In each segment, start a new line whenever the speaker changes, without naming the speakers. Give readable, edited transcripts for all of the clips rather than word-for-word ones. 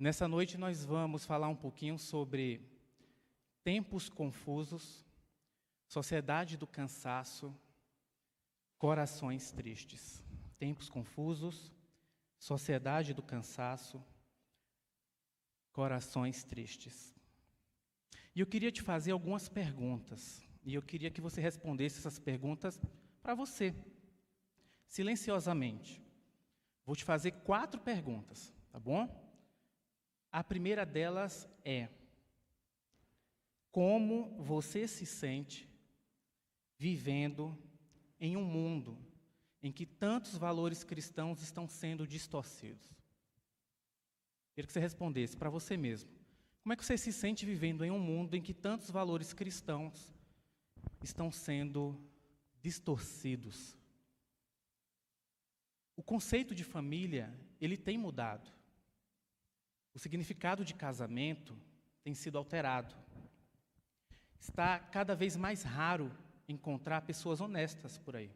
Nessa noite nós vamos falar um pouquinho sobre tempos confusos, sociedade do cansaço, corações tristes. Tempos confusos, sociedade do cansaço, corações tristes. E eu queria te fazer algumas perguntas, e eu queria que você respondesse essas perguntas para você, silenciosamente. Vou te fazer 4 perguntas, tá bom? A primeira delas é: como você se sente vivendo em um mundo em que tantos valores cristãos estão sendo distorcidos? Queria que você respondesse para você mesmo. Como é que você se sente vivendo em um mundo em que tantos valores cristãos estão sendo distorcidos? O conceito de família, ele tem mudado. O significado de casamento tem sido alterado. Está cada vez mais raro encontrar pessoas honestas por aí.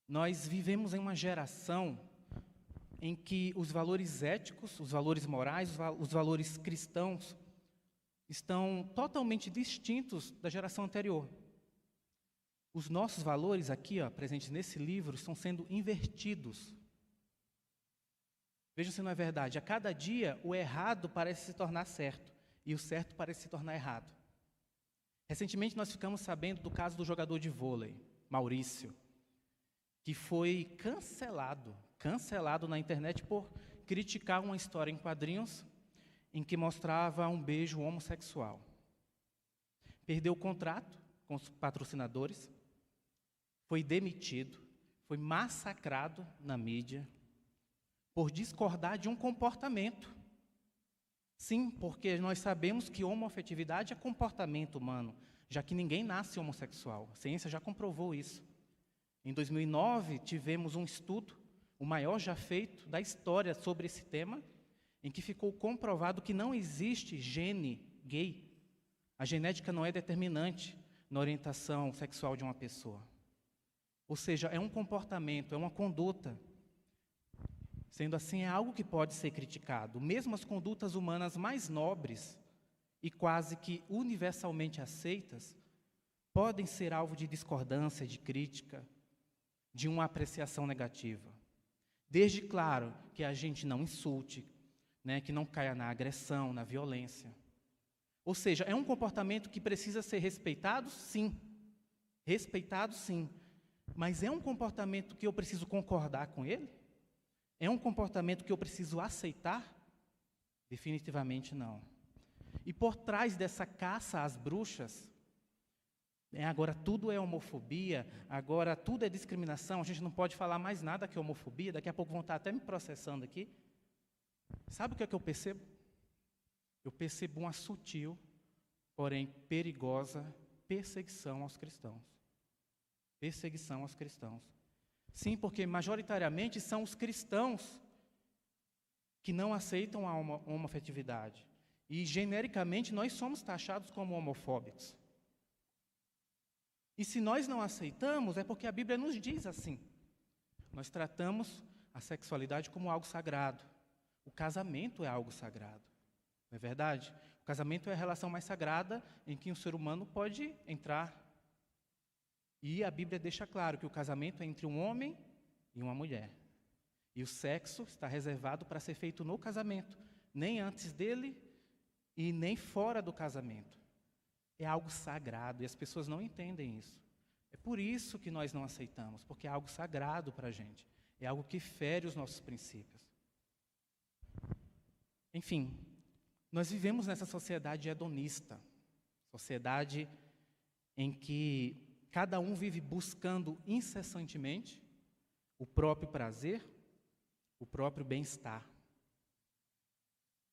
Nós vivemos em uma geração em que os valores éticos, os valores morais, os valores cristãos estão totalmente distintos da geração anterior. Os nossos valores aqui, presentes nesse livro, estão sendo invertidos. Veja se não é verdade. A cada dia, o errado parece se tornar certo e o certo parece se tornar errado. Recentemente, nós ficamos sabendo do caso do jogador de vôlei, Maurício, que foi cancelado na internet por criticar uma história em quadrinhos em que mostrava um beijo homossexual. Perdeu o contrato com os patrocinadores, foi demitido, foi massacrado na mídia por discordar de um comportamento. Sim, porque nós sabemos que homoafetividade é comportamento humano, já que ninguém nasce homossexual. A ciência já comprovou isso. Em 2009, tivemos um estudo, o maior já feito da história sobre esse tema, em que ficou comprovado que não existe gene gay. A genética não é determinante na orientação sexual de uma pessoa. Ou seja, é um comportamento, é uma conduta. Sendo assim, é algo que pode ser criticado. Mesmo as condutas humanas mais nobres e quase que universalmente aceitas podem ser alvo de discordância, de crítica, de uma apreciação negativa. Desde, claro, que a gente não insulte, que não caia na agressão, na violência. Ou seja, é um comportamento que precisa ser respeitado, sim. Respeitado, sim. Mas é um comportamento que eu preciso concordar com ele? É um comportamento que eu preciso aceitar? Definitivamente não. E por trás dessa caça às bruxas, agora tudo é homofobia, agora tudo é discriminação, a gente não pode falar mais nada que homofobia, daqui a pouco vão estar até me processando aqui. Sabe o que é que eu percebo? Eu percebo uma sutil, porém perigosa perseguição aos cristãos. Perseguição aos cristãos. Sim, porque majoritariamente são os cristãos que não aceitam a homoafetividade. E genericamente nós somos taxados como homofóbicos. E se nós não aceitamos, é porque a Bíblia nos diz assim. Nós tratamos a sexualidade como algo sagrado. O casamento é algo sagrado. Não é verdade? O casamento é a relação mais sagrada em que um ser humano pode entrar. E a Bíblia deixa claro que o casamento é entre um homem e uma mulher. E o sexo está reservado para ser feito no casamento, nem antes dele e nem fora do casamento. É algo sagrado e as pessoas não entendem isso. É por isso que nós não aceitamos, porque é algo sagrado para a gente. É algo que fere os nossos princípios. Enfim, nós vivemos nessa sociedade hedonista, sociedade em que cada um vive buscando incessantemente o próprio prazer, o próprio bem-estar.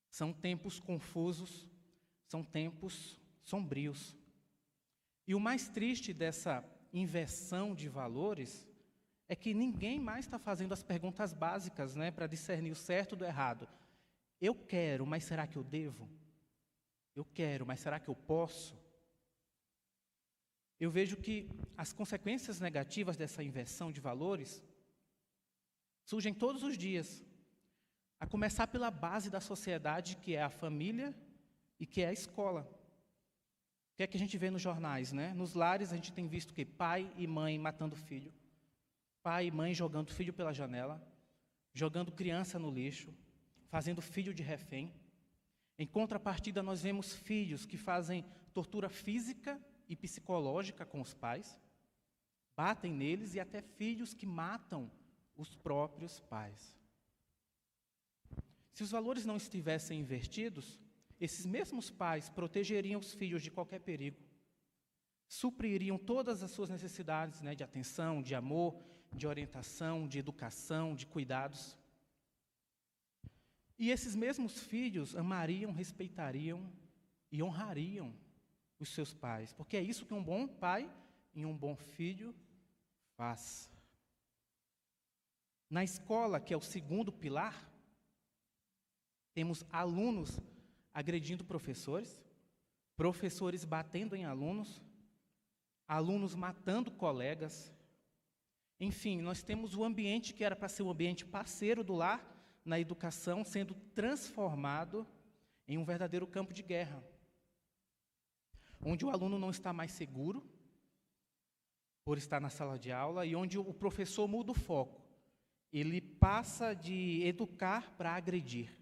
São tempos confusos, são tempos sombrios. E o mais triste dessa inversão de valores é que ninguém mais está fazendo as perguntas básicas, para discernir o certo do errado. Eu quero, mas será que eu devo? Eu quero, mas será que eu posso? Eu vejo que as consequências negativas dessa inversão de valores surgem todos os dias. A começar pela base da sociedade, que é a família e que é a escola. O que é que a gente vê nos jornais, né? Nos lares a gente tem visto que pai e mãe matando filho, pai e mãe jogando filho pela janela, jogando criança no lixo, fazendo filho de refém. Em contrapartida, nós vemos filhos que fazem tortura física e psicológica com os pais, batem neles, e até filhos que matam os próprios pais. Se os valores não estivessem invertidos, esses mesmos pais protegeriam os filhos de qualquer perigo, supririam todas as suas necessidades, né, de atenção, de amor, de orientação, de educação, de cuidados. E esses mesmos filhos amariam, respeitariam e honrariam os seus pais, porque é isso que um bom pai e um bom filho faz. Na escola, que é o segundo pilar, temos alunos agredindo professores, professores batendo em alunos, alunos matando colegas. Enfim, nós temos o ambiente que era para ser um ambiente parceiro do lar, na educação, sendo transformado em um verdadeiro campo de guerra, onde o aluno não está mais seguro por estar na sala de aula e onde o professor muda o foco. Ele passa de educar para agredir.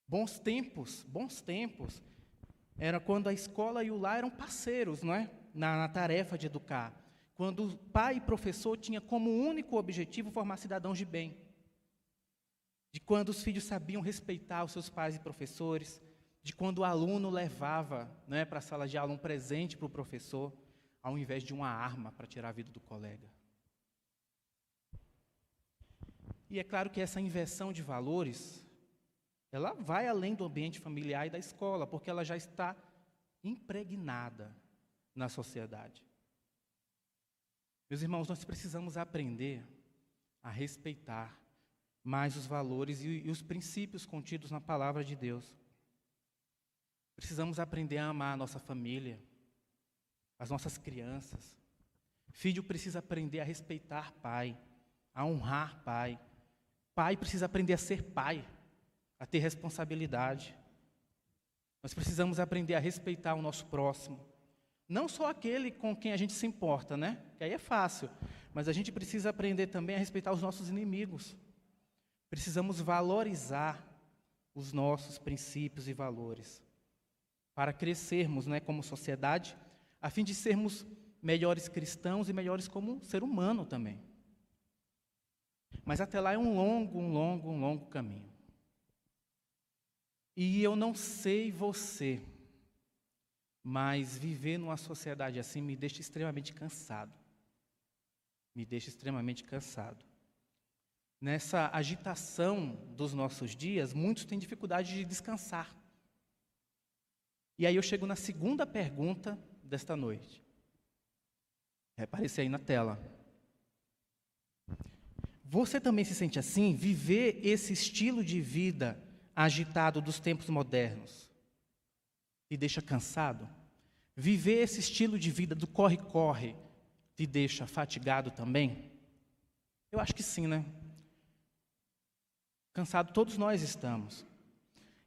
Bons tempos, era quando a escola e o lar eram parceiros, não é? Na tarefa de educar. Quando o pai e professor tinham como único objetivo formar cidadãos de bem. De quando os filhos sabiam respeitar os seus pais e professores, de quando o aluno levava, né, para a sala de aula um presente para o professor, ao invés de uma arma para tirar a vida do colega. E é claro que essa inversão de valores, ela vai além do ambiente familiar e da escola, porque ela já está impregnada na sociedade. Meus irmãos, nós precisamos aprender a respeitar mais os valores e os princípios contidos na palavra de Deus. Precisamos aprender a amar a nossa família, as nossas crianças. Filho precisa aprender a respeitar pai, a honrar pai. Pai precisa aprender a ser pai, a ter responsabilidade. Nós precisamos aprender a respeitar o nosso próximo. Não só aquele com quem a gente se importa, né? Que aí é fácil. Mas a gente precisa aprender também a respeitar os nossos inimigos. Precisamos valorizar os nossos princípios e valores para crescermos, né, como sociedade, a fim de sermos melhores cristãos e melhores como ser humano também. Mas até lá é um longo caminho. E eu não sei você, mas viver numa sociedade assim me deixa extremamente cansado. Nessa agitação dos nossos dias, muitos têm dificuldade de descansar. E aí eu chego na segunda pergunta desta noite. Vai aparecer aí na tela. Você também se sente assim? Viver esse estilo de vida agitado dos tempos modernos te deixa cansado? Viver esse estilo de vida do corre-corre te deixa fatigado também? Eu acho que sim, né? Cansado todos nós estamos.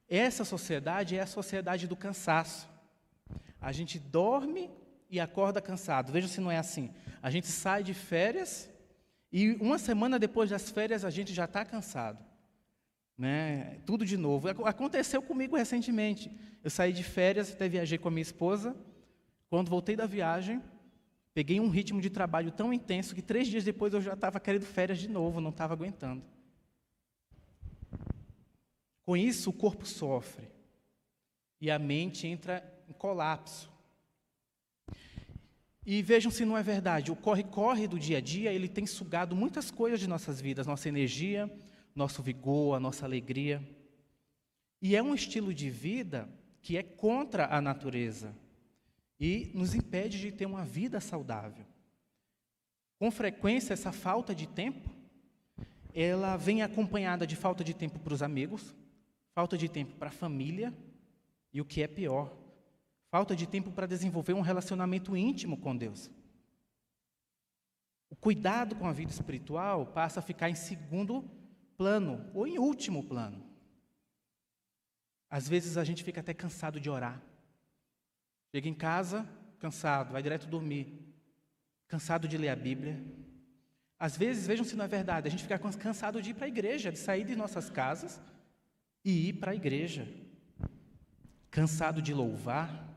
Essa sociedade é a sociedade do cansaço. A gente dorme e acorda cansado. Veja se não é assim. A gente sai de férias e uma semana depois das férias a gente já está cansado. Né? Tudo de novo. Aconteceu comigo recentemente. Eu saí de férias, até viajei com a minha esposa. Quando voltei da viagem, peguei um ritmo de trabalho tão intenso que 3 dias depois eu já estava querendo férias de novo, não estava aguentando. Com isso, o corpo sofre e a mente entra em colapso. E vejam se não é verdade, o corre-corre do dia a dia, ele tem sugado muitas coisas de nossas vidas, nossa energia, nosso vigor, a nossa alegria. E é um estilo de vida que é contra a natureza e nos impede de ter uma vida saudável. Com frequência, essa falta de tempo, ela vem acompanhada de falta de tempo para os amigos, falta de tempo para a família e, o que é pior, falta de tempo para desenvolver um relacionamento íntimo com Deus. O cuidado com a vida espiritual passa a ficar em segundo plano ou em último plano. Às vezes a gente fica até cansado de orar. Chega em casa, cansado, vai direto dormir, cansado de ler a Bíblia. Às vezes, vejam se não é verdade, a gente fica cansado de ir para a igreja, de sair de nossas casas e ir para a igreja. Cansado de louvar,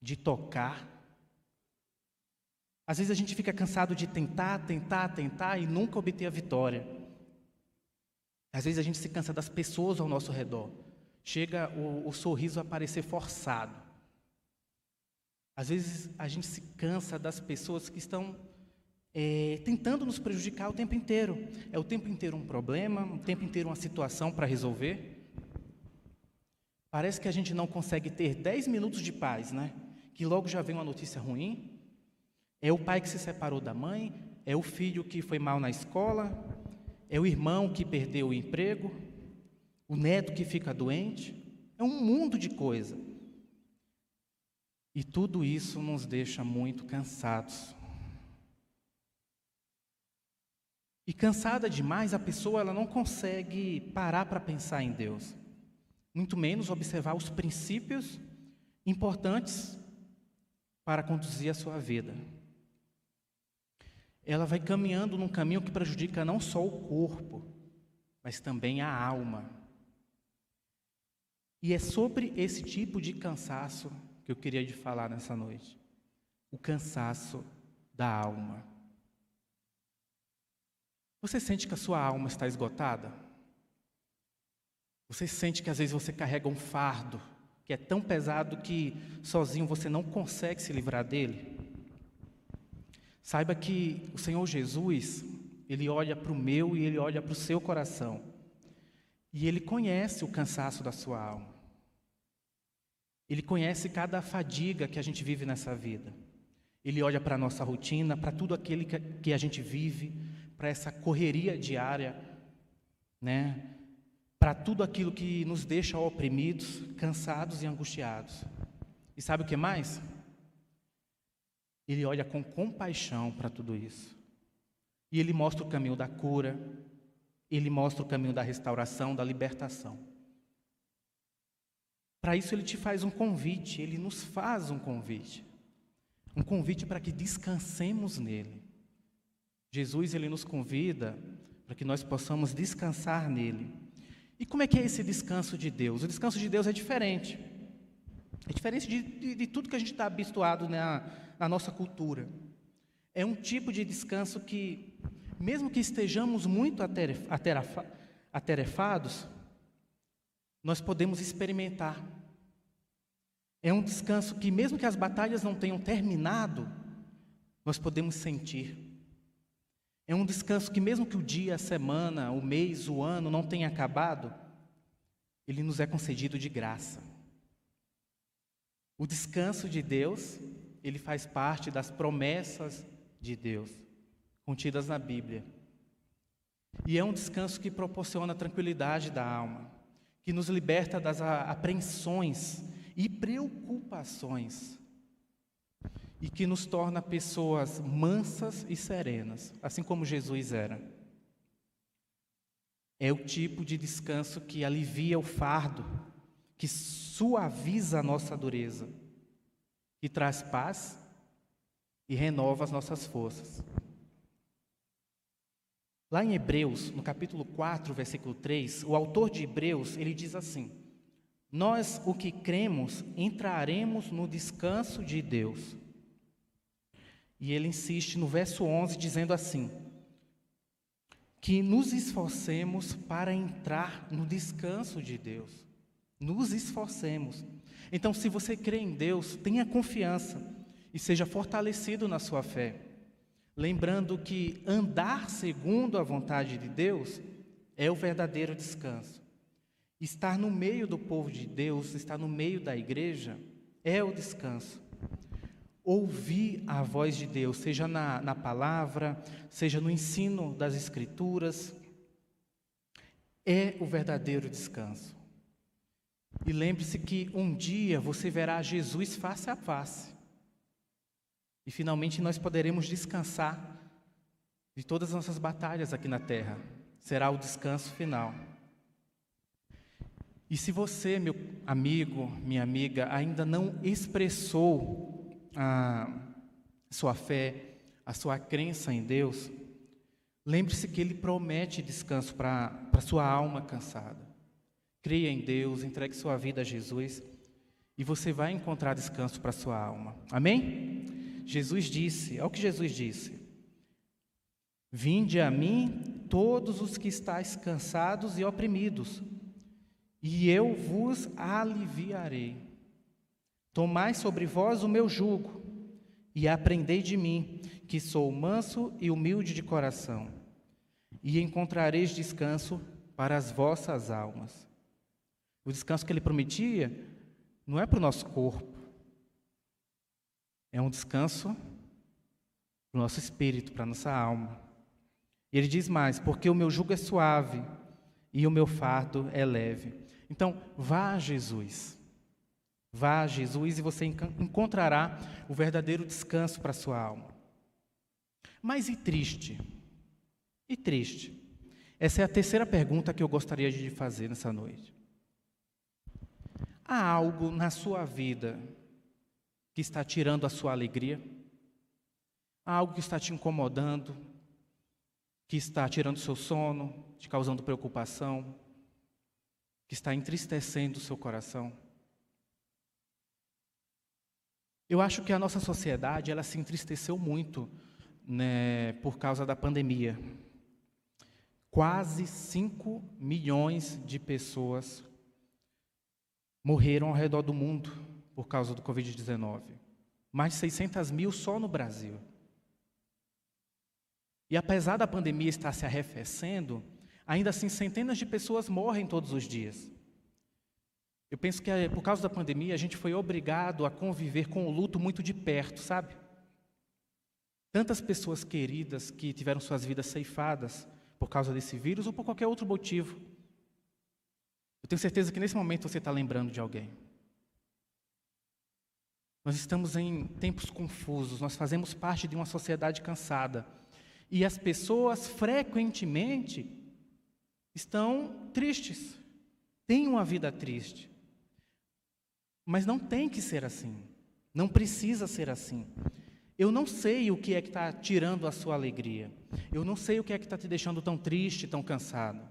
de tocar. Às vezes a gente fica cansado de tentar e nunca obter a vitória. Às vezes a gente se cansa das pessoas ao nosso redor. Chega o sorriso a parecer forçado. Às vezes a gente se cansa das pessoas que estão tentando nos prejudicar o tempo inteiro. É o tempo inteiro um problema, o tempo inteiro uma situação para resolver. Parece que a gente não consegue ter 10 minutos de paz, né? Que logo já vem uma notícia ruim. É o pai que se separou da mãe, é o filho que foi mal na escola, é o irmão que perdeu o emprego, o neto que fica doente. É um mundo de coisa. E tudo isso nos deixa muito cansados. E cansada demais, a pessoa ela não consegue parar para pensar em Deus. Muito menos observar os princípios importantes para conduzir a sua vida. Ela vai caminhando num caminho que prejudica não só o corpo, mas também a alma. E é sobre esse tipo de cansaço que eu queria te falar nessa noite. O cansaço da alma. Você sente que a sua alma está esgotada? Você sente que às vezes você carrega um fardo que é tão pesado que sozinho você não consegue se livrar dele? Saiba que o Senhor Jesus, Ele olha para o meu e Ele olha para o seu coração. E Ele conhece o cansaço da sua alma. Ele conhece cada fadiga que a gente vive nessa vida. Ele olha para a nossa rotina, para tudo aquilo que a gente vive, para essa correria diária, né? Para tudo aquilo que nos deixa oprimidos, cansados e angustiados. E sabe o que mais? Ele olha com compaixão para tudo isso. E Ele mostra o caminho da cura, Ele mostra o caminho da restauração, da libertação. Para isso Ele te faz um convite, Ele nos faz um convite. Um convite para que descansemos nele. Jesus, Ele nos convida para que nós possamos descansar nele. E como é que é esse descanso de Deus? O descanso de Deus é diferente. É diferente de tudo que a gente está habituado na nossa cultura. É um tipo de descanso que, mesmo que estejamos muito atarefados, nós podemos experimentar. É um descanso que, mesmo que as batalhas não tenham terminado, nós podemos sentir. É um descanso que, mesmo que o dia, a semana, o mês, o ano não tenha acabado, ele nos é concedido de graça. O descanso de Deus, ele faz parte das promessas de Deus, contidas na Bíblia. E é um descanso que proporciona a tranquilidade da alma, que nos liberta das apreensões e preocupações, e que nos torna pessoas mansas e serenas, assim como Jesus era. É o tipo de descanso que alivia o fardo, que suaviza a nossa dureza, que traz paz e renova as nossas forças. Lá em Hebreus, no capítulo 4, versículo 3, o autor de Hebreus, ele diz assim: nós, o que cremos, entraremos no descanso de Deus. E ele insiste no verso 11, dizendo assim: que nos esforcemos para entrar no descanso de Deus. Nos esforcemos. Então, se você crê em Deus, tenha confiança e seja fortalecido na sua fé. Lembrando que andar segundo a vontade de Deus é o verdadeiro descanso. Estar no meio do povo de Deus, estar no meio da igreja, é o descanso. Ouvir a voz de Deus, seja na palavra, seja no ensino das Escrituras, é o verdadeiro descanso. E lembre-se que um dia você verá Jesus face a face. E finalmente nós poderemos descansar de todas as nossas batalhas aqui na terra. será o descanso final. E se você, meu amigo, minha amiga, ainda não expressou a sua fé, a sua crença em Deus, lembre-se que Ele promete descanso para a sua alma cansada. Creia em Deus, entregue sua vida a Jesus e você vai encontrar descanso para a sua alma. Amém? Jesus disse, olha o que Jesus disse: vinde a mim todos os que estáis cansados e oprimidos, e eu vos aliviarei. Tomai sobre vós o meu jugo, e aprendei de mim, que sou manso e humilde de coração, e encontrareis descanso para as vossas almas. O descanso que Ele prometia não é para o nosso corpo, é um descanso para o nosso espírito, para a nossa alma. E Ele diz mais: porque o meu jugo é suave e o meu fardo é leve. Então, vá a Jesus. Vá a Jesus e você encontrará o verdadeiro descanso para a sua alma. Mas e triste? E triste? Essa é a terceira pergunta que eu gostaria de fazer nessa noite. Há algo na sua vida que está tirando a sua alegria? Há algo que está te incomodando, que está tirando o seu sono, te causando preocupação, que está entristecendo o seu coração? Eu acho que a nossa sociedade, ela se entristeceu muito, né, por causa da pandemia. Quase 5 milhões de pessoas morreram ao redor do mundo por causa do Covid-19. Mais de 600 mil só no Brasil. E apesar da pandemia estar se arrefecendo, ainda assim centenas de pessoas morrem todos os dias. Eu penso que por causa da pandemia a gente foi obrigado a conviver com o luto muito de perto, sabe? Tantas pessoas queridas que tiveram suas vidas ceifadas por causa desse vírus ou por qualquer outro motivo. Eu tenho certeza que nesse momento você está lembrando de alguém. Nós estamos em tempos confusos, nós fazemos parte de uma sociedade cansada. E as pessoas frequentemente estão tristes, têm uma vida triste. Mas não tem que ser assim, não precisa ser assim. Eu não sei o que é que está tirando a sua alegria. Eu não sei o que é que está te deixando tão triste, tão cansado.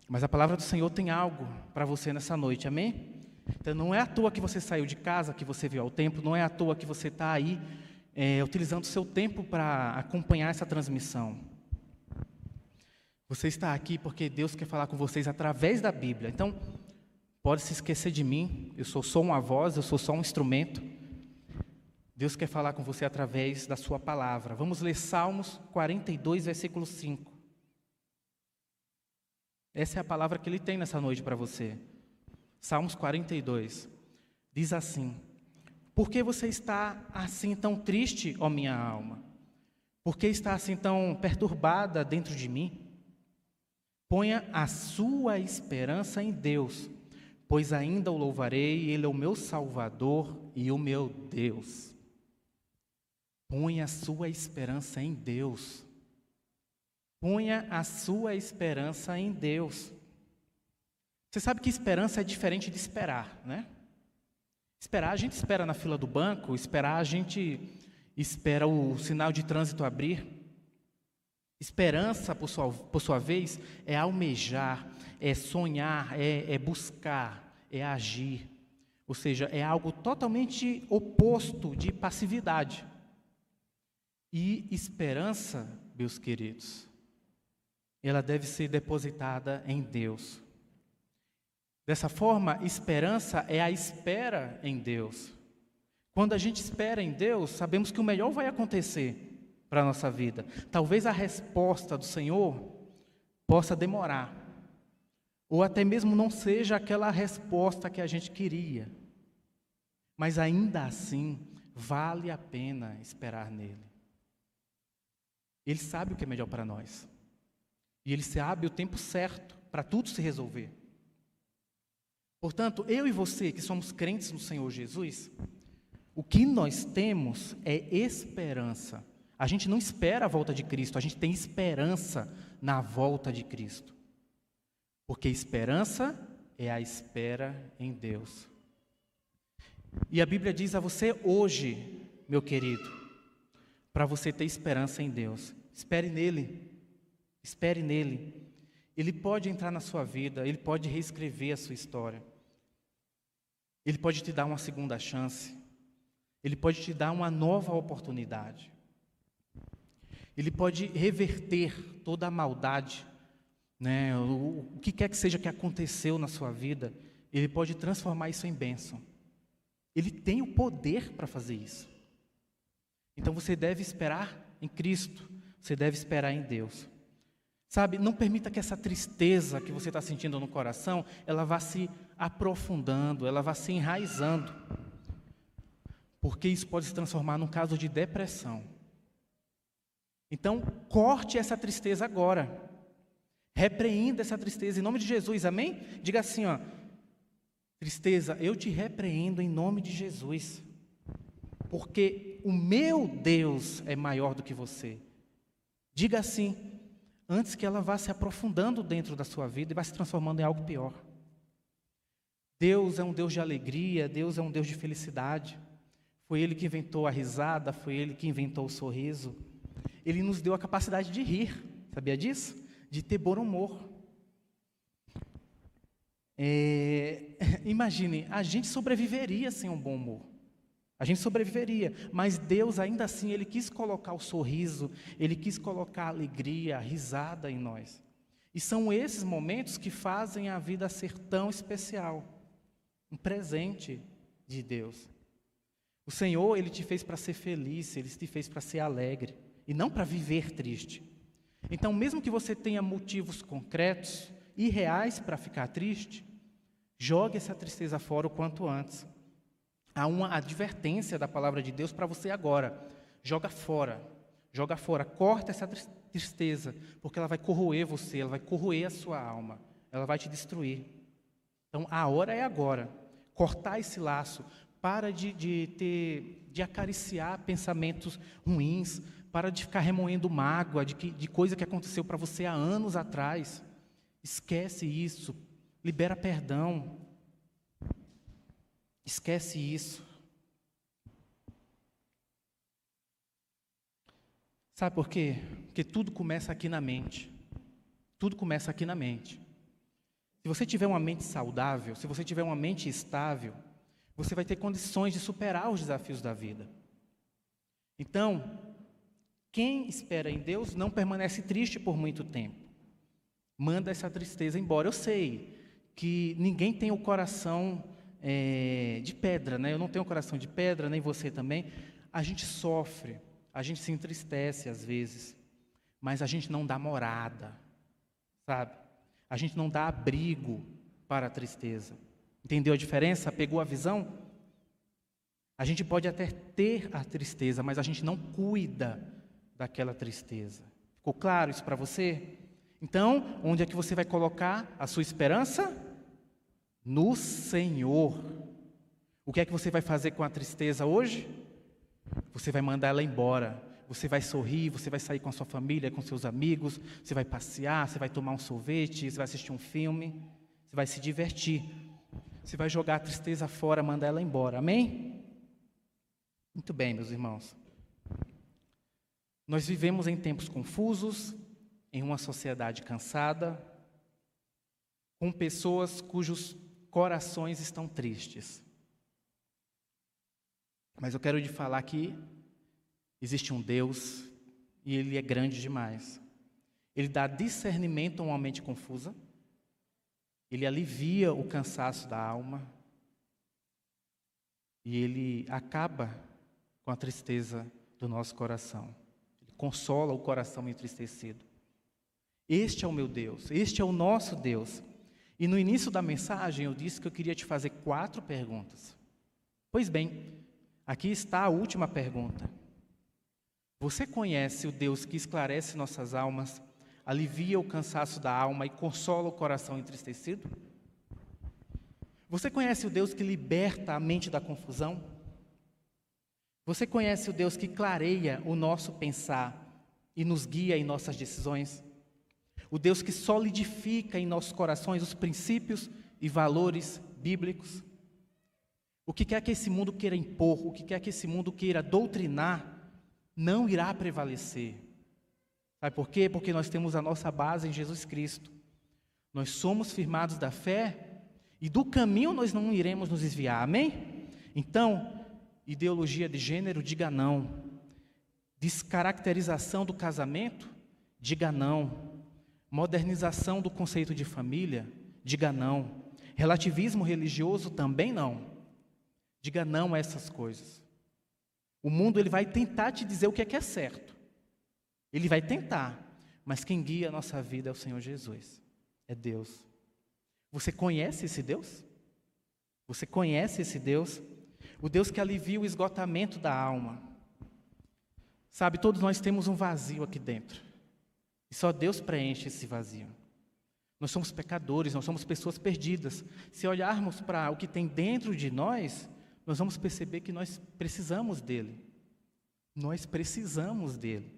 Mas a palavra do Senhor tem algo para você nessa noite, amém? Então não é à toa que você saiu de casa, que você veio ao templo, não é à toa que você está aí utilizando o seu tempo para acompanhar essa transmissão. Você está aqui porque Deus quer falar com vocês através da Bíblia. Então, pode se esquecer de mim, eu sou só uma voz, eu sou só um instrumento. Deus quer falar com você através da sua palavra. Vamos ler Salmos 42, versículo 5. Essa é a palavra que Ele tem nessa noite para você. Salmos 42, diz assim: por que você está assim tão triste, ó minha alma? Por que está assim tão perturbada dentro de mim? Ponha a sua esperança em Deus, pois ainda o louvarei, Ele é o meu Salvador e o meu Deus. Ponha a sua esperança em Deus. Ponha a sua esperança em Deus. Você sabe que esperança é diferente de esperar, né? Esperar, a gente espera na fila do banco, esperar, a gente espera o sinal de trânsito abrir. Esperança, por sua vez, é almejar, é sonhar, é buscar, é agir. Ou seja, é algo totalmente oposto de passividade. E esperança, meus queridos, ela deve ser depositada em Deus. Dessa forma, esperança é a espera em Deus. Quando a gente espera em Deus, sabemos que o melhor vai acontecer para a nossa vida. Talvez a resposta do Senhor possa demorar, ou até mesmo não seja aquela resposta que a gente queria, mas ainda assim, vale a pena esperar nele. Ele sabe o que é melhor para nós, e Ele sabe o tempo certo para tudo se resolver. Portanto, eu e você que somos crentes no Senhor Jesus, o que nós temos é esperança. A gente não espera a volta de Cristo, a gente tem esperança na volta de Cristo. Porque esperança é a espera em Deus. E a Bíblia diz a você hoje, meu querido, para você ter esperança em Deus, espere nele, espere nele. Ele pode entrar na sua vida, ele pode reescrever a sua história. Ele pode te dar uma segunda chance, ele pode te dar uma nova oportunidade. Ele pode reverter toda a maldade, né? O que quer que seja que aconteceu na sua vida, ele pode transformar isso em bênção. Ele tem o poder para fazer isso. Então você deve esperar em Cristo, você deve esperar em Deus. Sabe, não permita que essa tristeza que você está sentindo no coração, ela vá se aprofundando, ela vá se enraizando. Porque isso pode se transformar num caso de depressão. Então, corte essa tristeza agora. Repreenda essa tristeza em nome de Jesus, amém? Diga assim, ó: tristeza, eu te repreendo em nome de Jesus. Porque o meu Deus é maior do que você. Diga assim, antes que ela vá se aprofundando dentro da sua vida e vá se transformando em algo pior. Deus é um Deus de alegria, Deus é um Deus de felicidade. Foi Ele que inventou a risada, foi Ele que inventou o sorriso. Ele nos deu a capacidade de rir, sabia disso? De ter bom humor. Imagine, a gente sobreviveria sem um bom humor. A gente sobreviveria, mas Deus ainda assim, Ele quis colocar o sorriso, Ele quis colocar a alegria, a risada em nós. E são esses momentos que fazem a vida ser tão especial. Um presente de Deus. O Senhor, Ele te fez para ser feliz, Ele te fez para ser alegre, e não para viver triste. Então, mesmo que você tenha motivos concretos e reais para ficar triste, jogue essa tristeza fora o quanto antes. Há uma advertência da palavra de Deus para você agora. Joga fora, corta essa tristeza, porque ela vai corroer você, ela vai corroer a sua alma, ela vai te destruir. Então, a hora é agora. Cortar esse laço, para de acariciar pensamentos ruins, para de ficar remoendo mágoa de coisa que aconteceu para você há anos atrás. Esquece isso, libera perdão. Esquece isso. Sabe por quê? Porque tudo começa aqui na mente. Tudo começa aqui na mente. Se você tiver uma mente saudável, se você tiver uma mente estável, você vai ter condições de superar os desafios da vida. Então, quem espera em Deus não permanece triste por muito tempo. Manda essa tristeza embora. Eu sei que ninguém tem o coração de pedra, né? Eu não tenho o coração de pedra, nem você também. A gente sofre, a gente se entristece às vezes, mas a gente não dá morada, sabe? A gente não dá abrigo para a tristeza. Entendeu a diferença? Pegou a visão? A gente pode até ter a tristeza, mas a gente não cuida daquela tristeza. Ficou claro isso para você? Então, onde é que você vai colocar a sua esperança? No Senhor. O que é que você vai fazer com a tristeza hoje? Você vai mandar ela embora. Você vai sorrir, você vai sair com a sua família, com seus amigos, você vai passear, você vai tomar um sorvete, você vai assistir um filme, você vai se divertir. Você vai jogar a tristeza fora, mandar ela embora. Amém? Muito bem, meus irmãos. Nós vivemos em tempos confusos, em uma sociedade cansada, com pessoas cujos corações estão tristes. Mas eu quero lhe falar que existe um Deus e Ele é grande demais. Ele dá discernimento a uma mente confusa. Ele alivia o cansaço da alma. E Ele acaba com a tristeza do nosso coração. Ele consola o coração entristecido. Este é o meu Deus, este é o nosso Deus. E no início da mensagem eu disse que eu queria te fazer 4 perguntas. Pois bem, aqui está a última pergunta. Você conhece o Deus que esclarece nossas almas, alivia o cansaço da alma e consola o coração entristecido? Você conhece o Deus que liberta a mente da confusão? Você conhece o Deus que clareia o nosso pensar e nos guia em nossas decisões? O Deus que solidifica em nossos corações os princípios e valores bíblicos? O que quer que esse mundo queira impor, o que quer que esse mundo queira doutrinar, não irá prevalecer. Sabe por quê? Porque nós temos a nossa base em Jesus Cristo. Nós somos firmados da fé e do caminho nós não iremos nos desviar, amém? Então, ideologia de gênero, diga não. Descaracterização do casamento, diga não. Modernização do conceito de família, diga não. Relativismo religioso, também não. Diga não a essas coisas. O mundo ele vai tentar te dizer o que é certo. Ele vai tentar, mas quem guia a nossa vida é o Senhor Jesus, é Deus. Você conhece esse Deus? Você conhece esse Deus? O Deus que alivia o esgotamento da alma. Sabe, todos nós temos um vazio aqui dentro. E só Deus preenche esse vazio. Nós somos pecadores, nós somos pessoas perdidas. Se olharmos para o que tem dentro de nós, nós vamos perceber que nós precisamos dele. Nós precisamos dele.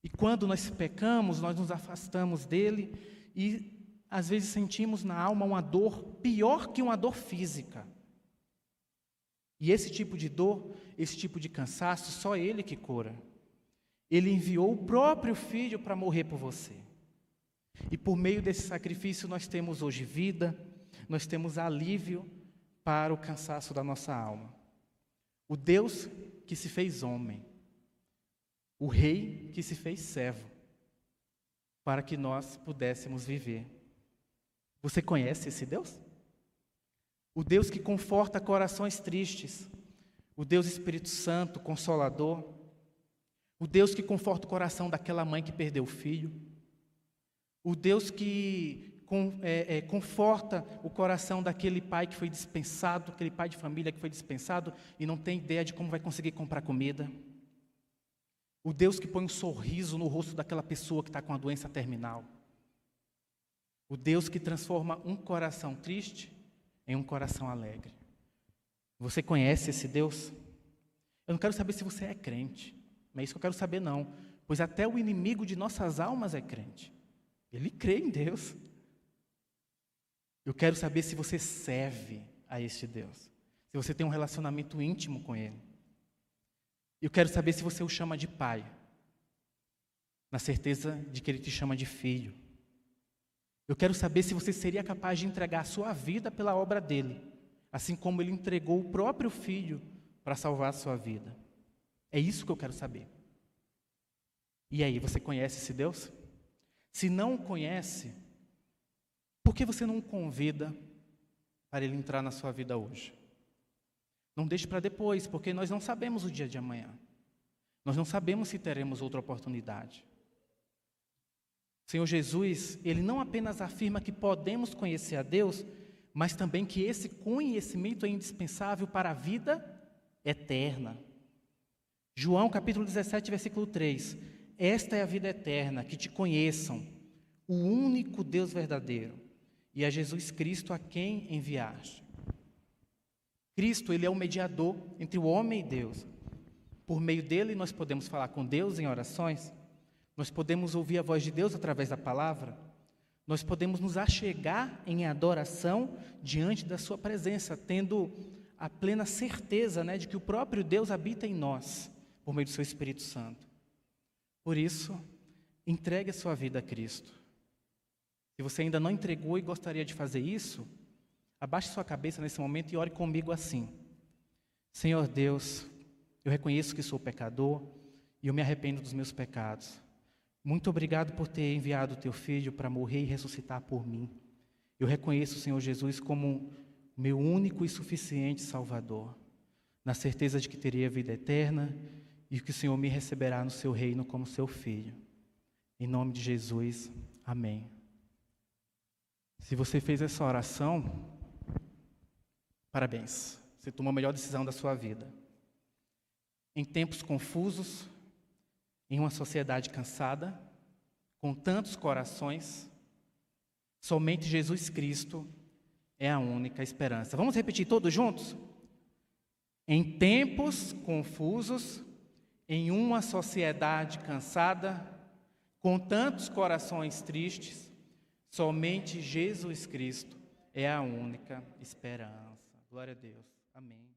E quando nós pecamos, nós nos afastamos dele e às vezes sentimos na alma uma dor pior que uma dor física. E esse tipo de dor, esse tipo de cansaço, só ele que cura. Ele enviou o próprio Filho para morrer por você. E por meio desse sacrifício nós temos hoje vida, nós temos alívio para o cansaço da nossa alma. O Deus que se fez homem, o Rei que se fez servo, para que nós pudéssemos viver. Você conhece esse Deus? O Deus que conforta corações tristes, o Deus Espírito Santo, Consolador, o Deus que conforta o coração daquela mãe que perdeu o filho, o Deus que conforta o coração daquele pai que foi dispensado, aquele pai de família que foi dispensado e não tem ideia de como vai conseguir comprar comida. O Deus que põe um sorriso no rosto daquela pessoa que está com a doença terminal. O Deus que transforma um coração triste em um coração alegre. Você conhece esse Deus? Eu não quero saber se você é crente, não é isso que eu quero saber não, pois até o inimigo de nossas almas é crente. Ele crê em Deus. Eu quero saber se você serve a este Deus, se você tem um relacionamento íntimo com Ele. Eu quero saber se você o chama de pai, na certeza de que Ele te chama de filho. Eu quero saber se você seria capaz de entregar a sua vida pela obra dEle, assim como Ele entregou o próprio Filho para salvar a sua vida. É isso que eu quero saber. E aí, você conhece esse Deus? Se não o conhece, por que você não o convida para Ele entrar na sua vida hoje? Não deixe para depois, porque nós não sabemos o dia de amanhã. Nós não sabemos se teremos outra oportunidade. O Senhor Jesus, Ele não apenas afirma que podemos conhecer a Deus, mas também que esse conhecimento é indispensável para a vida eterna. João capítulo 17, versículo 3. Esta é a vida eterna, que te conheçam, o único Deus verdadeiro, e a Jesus Cristo a quem enviaste. Cristo, Ele é o mediador entre o homem e Deus. Por meio dele nós podemos falar com Deus em orações, nós podemos ouvir a voz de Deus através da palavra, nós podemos nos achegar em adoração diante da sua presença, tendo a plena certeza, de que o próprio Deus habita em nós, por meio do seu Espírito Santo. Por isso, entregue a sua vida a Cristo. Se você ainda não entregou e gostaria de fazer isso, abaixe sua cabeça nesse momento e ore comigo assim. Senhor Deus, eu reconheço que sou pecador e eu me arrependo dos meus pecados. Muito obrigado por ter enviado o teu Filho para morrer e ressuscitar por mim. Eu reconheço o Senhor Jesus como meu único e suficiente Salvador, na certeza de que teria vida eterna e que o Senhor me receberá no seu reino como seu filho. Em nome de Jesus, amém. Se você fez essa oração, parabéns, você tomou a melhor decisão da sua vida. Em tempos confusos, em uma sociedade cansada, com tantos corações, somente Jesus Cristo é a única esperança. Vamos repetir todos juntos? Em tempos confusos, em uma sociedade cansada, com tantos corações tristes, somente Jesus Cristo é a única esperança. Glória a Deus. Amém.